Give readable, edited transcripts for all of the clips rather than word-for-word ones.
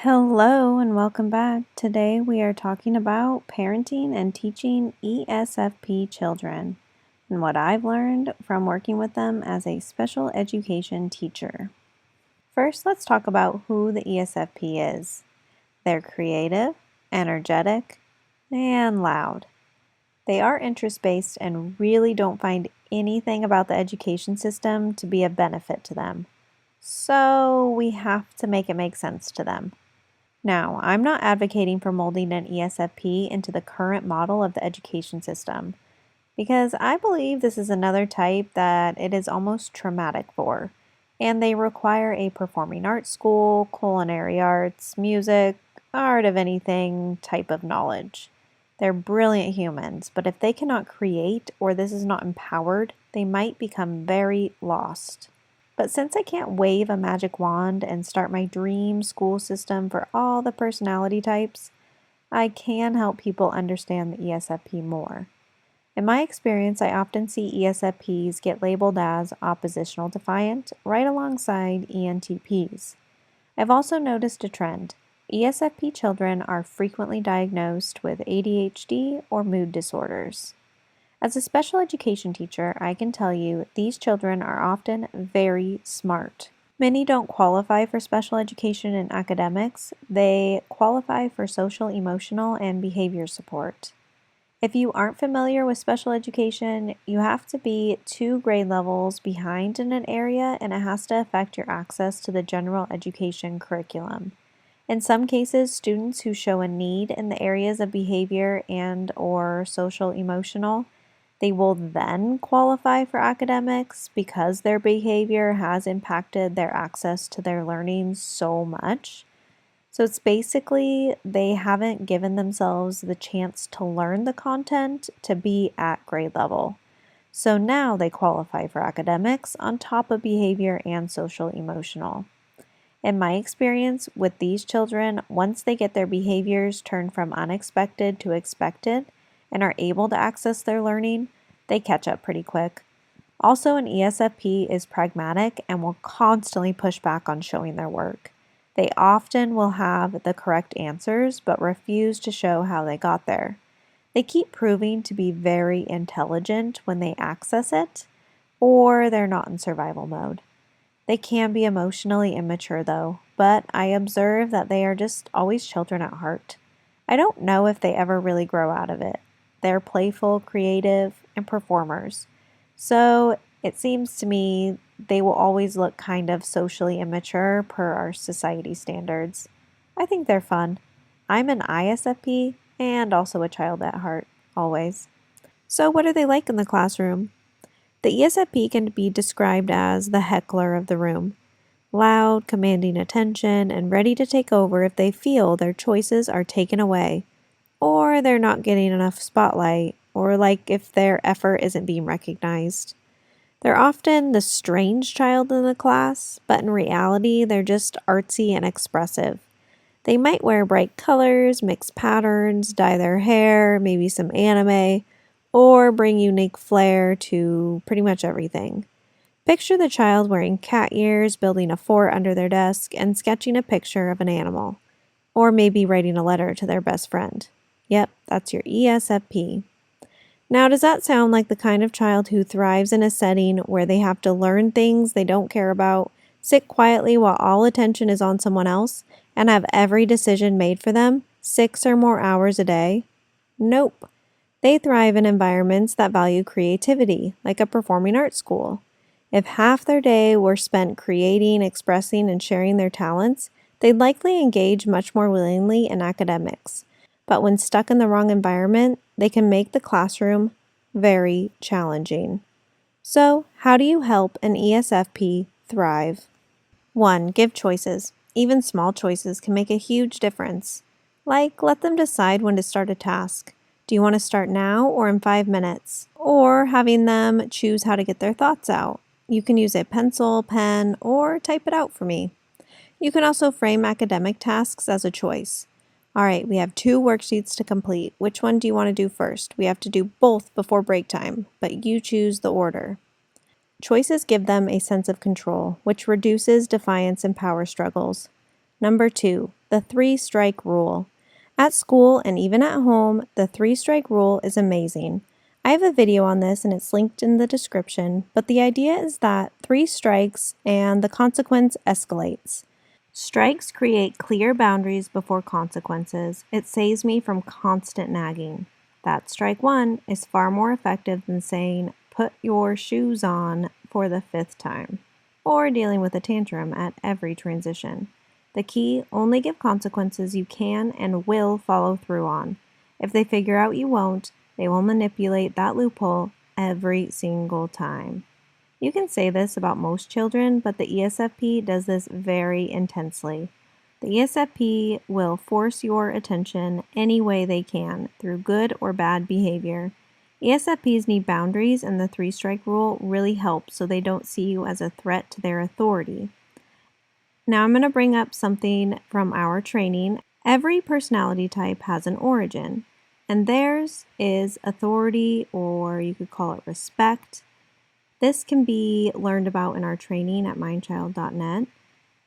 Hello and welcome back. Today we are talking about parenting and teaching ESFP children and what I've learned from working with them as a special education teacher. First, let's talk about who the ESFP is. They're creative, energetic, and loud. They are interest-based and really don't find anything about the education system to be a benefit to them. So we have to make it make sense to them. Now, I'm not advocating for molding an ESFP into the current model of the education system, because I believe this is another type that it is almost traumatic for, and they require a performing arts school, culinary arts, music, art of anything type of knowledge. They're brilliant humans, but if they cannot create or this is not empowered, they might become very lost. But since I can't wave a magic wand and start my dream school system for all the personality types, I can help people understand the ESFP more. In my experience, I often see ESFPs get labeled as oppositional defiant right alongside ENTPs. I've also noticed a trend. ESFP children are frequently diagnosed with ADHD or mood disorders. As a special education teacher, I can tell you these children are often very smart. Many don't qualify for special education in academics, they qualify for social, emotional, and behavior support. If you aren't familiar with special education, you have to be 2 grade levels behind in an area and it has to affect your access to the general education curriculum. In some cases, students who show a need in the areas of behavior and/or social emotional, they will then qualify for academics because their behavior has impacted their access to their learning so much. So it's basically they haven't given themselves the chance to learn the content to be at grade level. So now they qualify for academics on top of behavior and social emotional. In my experience with these children, once they get their behaviors turned from unexpected to expected and are able to access their learning, they catch up pretty quick. Also, an ESFP is pragmatic and will constantly push back on showing their work. They often will have the correct answers but refuse to show how they got there. They keep proving to be very intelligent when they access it, or they're not in survival mode. They can be emotionally immature though, but I observe that they are just always children at heart. I don't know if they ever really grow out of it. They're playful, creative, and performers. So it seems to me they will always look kind of socially immature per our society standards. I think they're fun. I'm an ISFP and also a child at heart, always. So what are they like in the classroom? The ESFP can be described as the heckler of the room. Loud, commanding attention, and ready to take over if they feel their choices are taken away, or they're not getting enough spotlight, or like if their effort isn't being recognized. They're often the strange child in the class, but in reality, they're just artsy and expressive. They might wear bright colors, mix patterns, dye their hair, maybe some anime, or bring unique flair to pretty much everything. Picture the child wearing cat ears, building a fort under their desk, and sketching a picture of an animal, or maybe writing a letter to their best friend. Yep, that's your ESFP. Now, does that sound like the kind of child who thrives in a setting where they have to learn things they don't care about, sit quietly while all attention is on someone else, and have every decision made for them 6 or more hours a day? Nope. They thrive in environments that value creativity, like a performing arts school. If half their day were spent creating, expressing, and sharing their talents, they'd likely engage much more willingly in academics. But when stuck in the wrong environment, they can make the classroom very challenging. So, how do you help an ESFP thrive? 1. Give choices. Even small choices can make a huge difference. Like, let them decide when to start a task. Do you want to start now or in 5 minutes? Or having them choose how to get their thoughts out. You can use a pencil, pen, or type it out for me. You can also frame academic tasks as a choice. All right, we have 2 worksheets to complete. Which one do you want to do first? We have to do both before break time, but you choose the order. Choices give them a sense of control, which reduces defiance and power struggles. Number 2, the 3-strike rule. At school and even at home, the 3-strike rule is amazing. I have a video on this and it's linked in the description, but the idea is that 3 strikes and the consequence escalates. Strikes create clear boundaries before consequences. It saves me from constant nagging. That strike 1 is far more effective than saying, "Put your shoes on" for the 5th time, or dealing with a tantrum at every transition. The key: only give consequences you can and will follow through on. If they figure out you won't, they will manipulate that loophole every single time. You can say this about most children, but the ESFP does this very intensely. The ESFP will force your attention any way they can, through good or bad behavior. ESFPs need boundaries, and the 3-strike rule really helps so they don't see you as a threat to their authority. Now I'm going to bring up something from our training. Every personality type has an origin, and theirs is authority, or you could call it respect. This can be learned about in our training at MINDCHILD.net,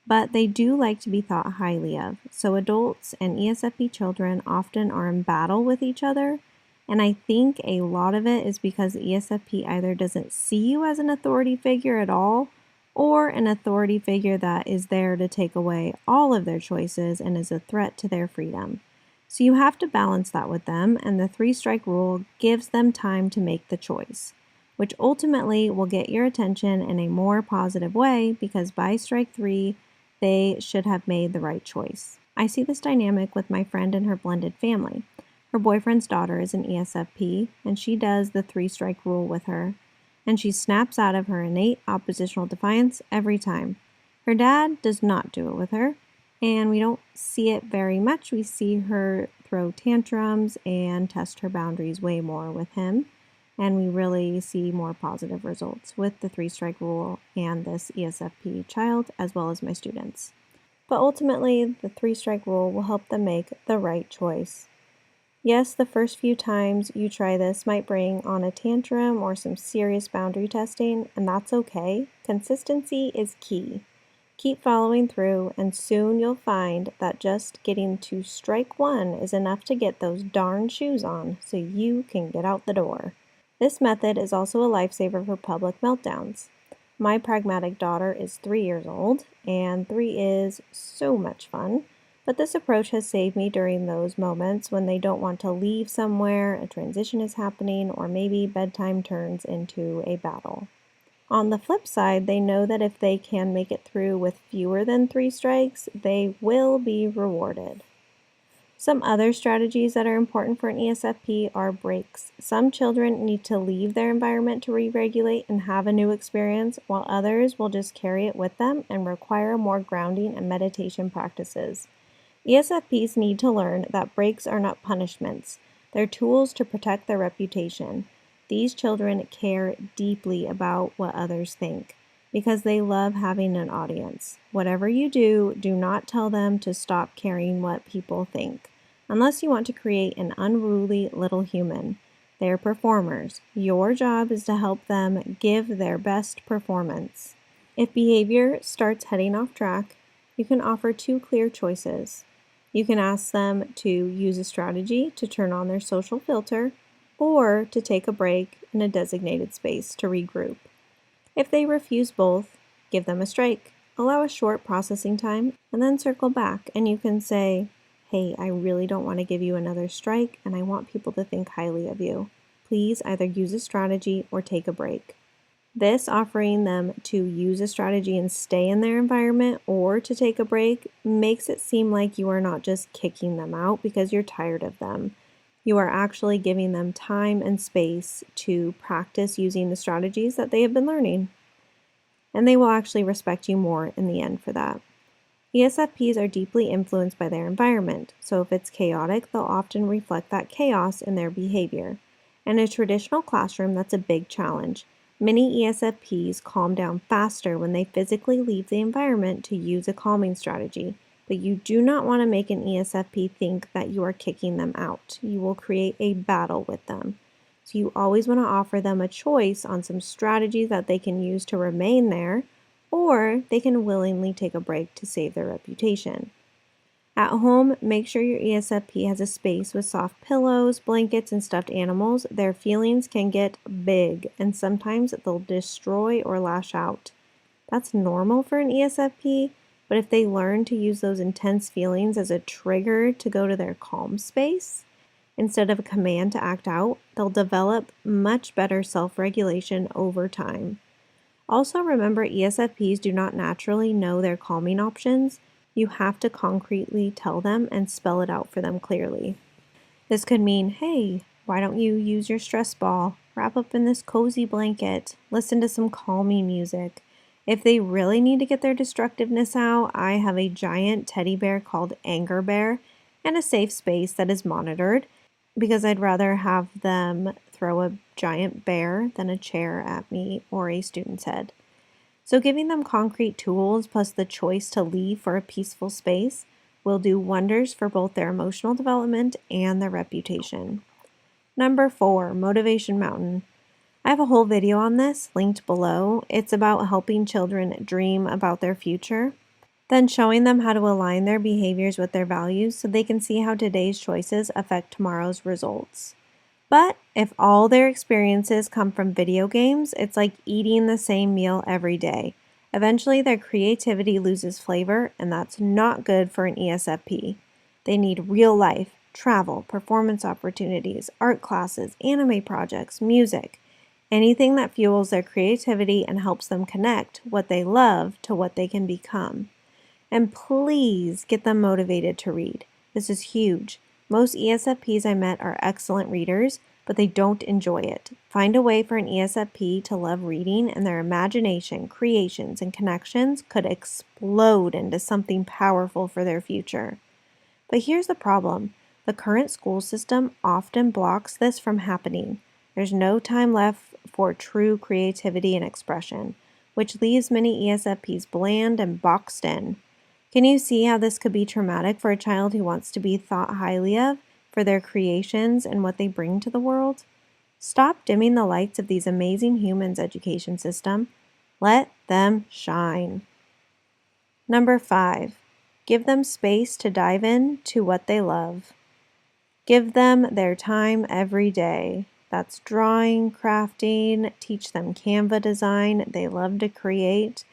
but they do like to be thought highly of. So adults and ESFP children often are in battle with each other, and I think a lot of it is because the ESFP either doesn't see you as an authority figure at all, or an authority figure that is there to take away all of their choices and is a threat to their freedom. So you have to balance that with them, and the 3-strike rule gives them time to make the choice, which ultimately will get your attention in a more positive way, because by strike 3, they should have made the right choice. I see this dynamic with my friend and her blended family. Her boyfriend's daughter is an ESFP, and she does the 3-strike rule with her, and she snaps out of her innate oppositional defiance every time. Her dad does not do it with her, and we don't see it very much. We see her throw tantrums and test her boundaries way more with him. And we really see more positive results with the 3-strike rule and this ESFP child, as well as my students. But ultimately, the 3-strike rule will help them make the right choice. Yes, the first few times you try this might bring on a tantrum or some serious boundary testing, and that's okay. Consistency is key. Keep following through, and soon you'll find that just getting to strike 1 is enough to get those darn shoes on so you can get out the door. This method is also a lifesaver for public meltdowns. My pragmatic daughter is 3 years old, and 3 is so much fun, but this approach has saved me during those moments when they don't want to leave somewhere, a transition is happening, or maybe bedtime turns into a battle. On the flip side, they know that if they can make it through with fewer than 3 strikes, they will be rewarded. Some other strategies that are important for an ESFP are breaks. Some children need to leave their environment to re-regulate and have a new experience, while others will just carry it with them and require more grounding and meditation practices. ESFPs need to learn that breaks are not punishments. They're tools to protect their reputation. These children care deeply about what others think, because they love having an audience. Whatever you do, do not tell them to stop caring what people think, unless you want to create an unruly little human. They are performers. Your job is to help them give their best performance. If behavior starts heading off track, you can offer 2 clear choices. You can ask them to use a strategy to turn on their social filter, or to take a break in a designated space to regroup. If they refuse both, give them a strike. Allow a short processing time, and then circle back, and you can say, "Hey, I really don't want to give you another strike, and I want people to think highly of you. Please either use a strategy or take a break." This, offering them to use a strategy and stay in their environment, or to take a break, makes it seem like you are not just kicking them out because you're tired of them. You are actually giving them time and space to practice using the strategies that they have been learning. And they will actually respect you more in the end for that. ESFPs are deeply influenced by their environment, so if it's chaotic, they'll often reflect that chaos in their behavior. In a traditional classroom, that's a big challenge. Many ESFPs calm down faster when they physically leave the environment to use a calming strategy. But you do not want to make an ESFP think that you are kicking them out. You will create a battle with them. So you always want to offer them a choice on some strategies that they can use to remain there, or they can willingly take a break to save their reputation. At home, make sure your ESFP has a space with soft pillows, blankets, and stuffed animals. Their feelings can get big, and sometimes they'll destroy or lash out. That's normal for an ESFP, but if they learn to use those intense feelings as a trigger to go to their calm space, instead of a command to act out, they'll develop much better self-regulation over time. Also remember, ESFPs do not naturally know their calming options. You have to concretely tell them and spell it out for them clearly. This could mean, hey, why don't you use your stress ball? Wrap up in this cozy blanket. Listen to some calming music. If they really need to get their destructiveness out, I have a giant teddy bear called Anger Bear and a safe space that is monitored, because I'd rather have them throw a giant bear than a chair at me or a student's head. So giving them concrete tools plus the choice to leave for a peaceful space will do wonders for both their emotional development and their reputation. Number 4, Motivation Mountain. I have a whole video on this linked below. It's about helping children dream about their future, then showing them how to align their behaviors with their values so they can see how today's choices affect tomorrow's results. But if all their experiences come from video games, it's like eating the same meal every day. Eventually, their creativity loses flavor, and that's not good for an ESFP. They need real life, travel, performance opportunities, art classes, anime projects, music, anything that fuels their creativity and helps them connect what they love to what they can become. And please get them motivated to read. This is huge. Most ESFPs I met are excellent readers, but they don't enjoy it. Find a way for an ESFP to love reading, and their imagination, creations, and connections could explode into something powerful for their future. But here's the problem. The current school system often blocks this from happening. There's no time left for true creativity and expression, which leaves many ESFPs bland and boxed in. Can you see how this could be traumatic for a child who wants to be thought highly of for their creations and what they bring to the world? Stop dimming the lights of these amazing humans' education system. Let them shine. Number 5, give them space to dive into what they love. Give them their time every day. That's drawing, crafting, teach them Canva design. They love to create.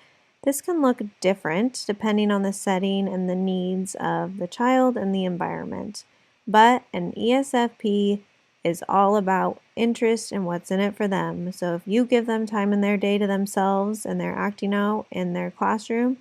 This can look different depending on the setting and the needs of the child and the environment. But an ESFP is all about interest and what's in it for them. So if you give them time in their day to themselves and they're acting out in their classroom,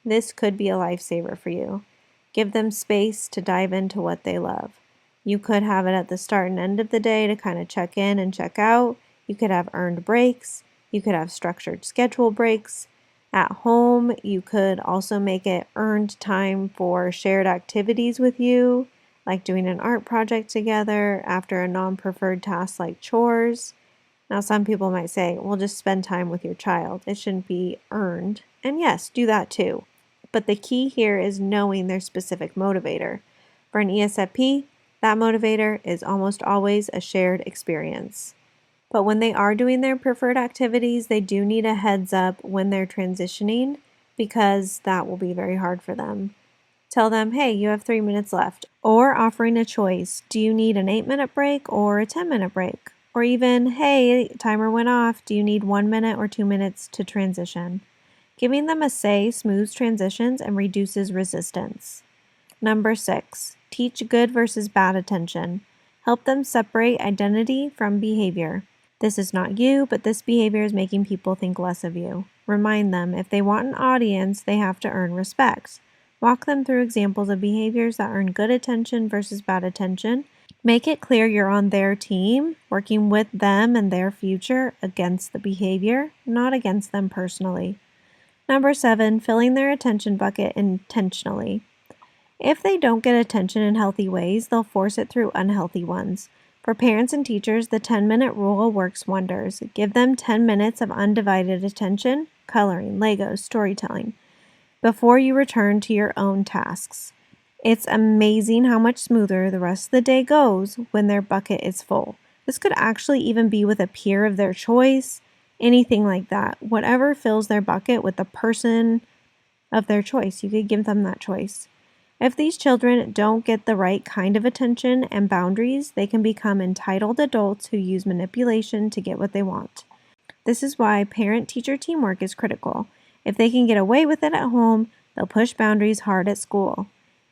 this could be a lifesaver for you. Give them space to dive into what they love. You could have it at the start and end of the day to kind of check in and check out. You could have earned breaks. You could have structured schedule breaks. At home, you could also make it earned time for shared activities with you, like doing an art project together after a non-preferred task like chores. Now, some people might say, well, just spend time with your child. It shouldn't be earned. And yes, do that too. But the key here is knowing their specific motivator. For an ESFP, that motivator is almost always a shared experience. But when they are doing their preferred activities, they do need a heads up when they're transitioning, because that will be very hard for them. Tell them, hey, you have 3 minutes left. Or offering a choice. Do you need an 8-minute break or a 10-minute break? Or even, hey, timer went off. Do you need 1 minute or 2 minutes to transition? Giving them a say smooths transitions and reduces resistance. Number 6, teach good versus bad attention. Help them separate identity from behavior. This is not you, but this behavior is making people think less of you. Remind them, if they want an audience, they have to earn respect. Walk them through examples of behaviors that earn good attention versus bad attention. Make it clear you're on their team, working with them and their future against the behavior, not against them personally. Number 7, filling their attention bucket intentionally. If they don't get attention in healthy ways, they'll force it through unhealthy ones. For parents and teachers, the 10-minute rule works wonders. Give them 10 minutes of undivided attention, coloring, Legos, storytelling, before you return to your own tasks. It's amazing how much smoother the rest of the day goes when their bucket is full. This could actually even be with a peer of their choice, anything like that. Whatever fills their bucket with the person of their choice, you could give them that choice. If these children don't get the right kind of attention and boundaries, they can become entitled adults who use manipulation to get what they want. This is why parent-teacher teamwork is critical. If they can get away with it at home, they'll push boundaries hard at school.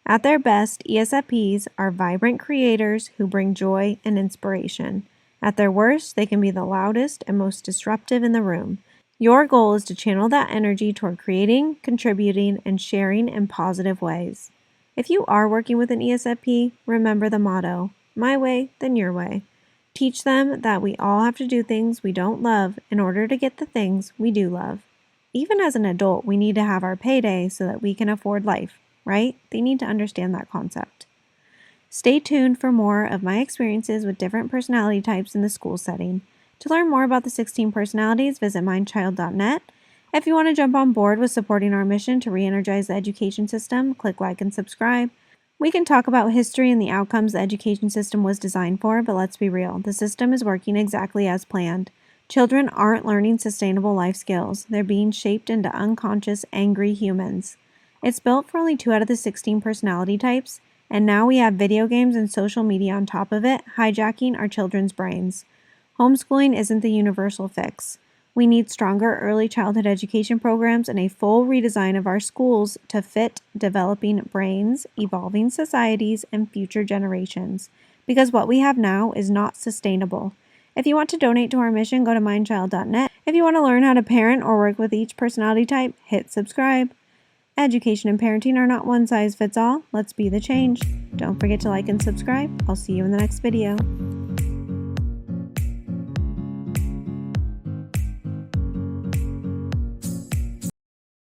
At their best, ESFPs are vibrant creators who bring joy and inspiration. At their worst, they can be the loudest and most disruptive in the room. Your goal is to channel that energy toward creating, contributing, and sharing in positive ways. If you are working with an ESFP, remember the motto, my way, then your way. Teach them that we all have to do things we don't love in order to get the things we do love. Even as an adult, we need to have our payday so that we can afford life, right? They need to understand that concept. Stay tuned for more of my experiences with different personality types in the school setting. To learn more about the 16 personalities, visit MINDCHILD.net. If you want to jump on board with supporting our mission to re-energize the education system, click like and subscribe. We can talk about history and the outcomes the education system was designed for, but let's be real, the system is working exactly as planned. Children aren't learning sustainable life skills. They're being shaped into unconscious, angry humans. It's built for only 2 out of the 16 personality types, and now we have video games and social media on top of it, hijacking our children's brains. Homeschooling isn't the universal fix. We need stronger early childhood education programs and a full redesign of our schools to fit developing brains, evolving societies, and future generations. Because what we have now is not sustainable. If you want to donate to our mission, go to MINDCHILD.net. If you want to learn how to parent or work with each personality type, hit subscribe. Education and parenting are not one size fits all. Let's be the change. Don't forget to like and subscribe. I'll see you in the next video.